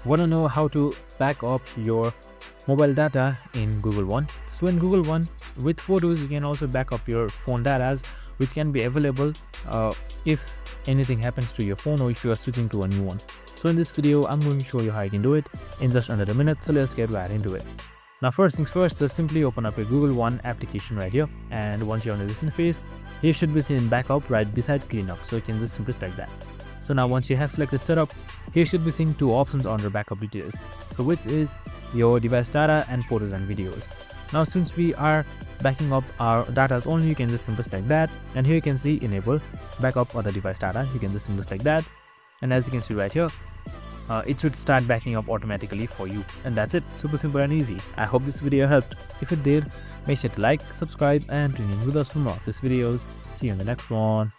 Want to know how to back up your mobile data in Google One? So in Google One, with Photos, you can also back up your phone data, which can be available if anything happens to your phone or if you are switching to a new one. So in this video, I'm going to show you how you can do it in just under a minute. So let's get right into it. Now first things first, just simply open up your Google One application right here, and once you're on this interface, here should be seen backup right beside cleanup, so you can just simply select that. So now once you have selected setup, here should be seeing two options under backup details, so which is your device data and photos and videos. Now since we are backing up our data only, you can just simply select that, and here you can see enable backup other device data. You can just simply select that, and as you can see right here, it should start backing up automatically for you. And that's it, super simple and easy. I hope this video helped. If it did, make sure to like, subscribe and tune in with us for more of these videos. See you in the next one.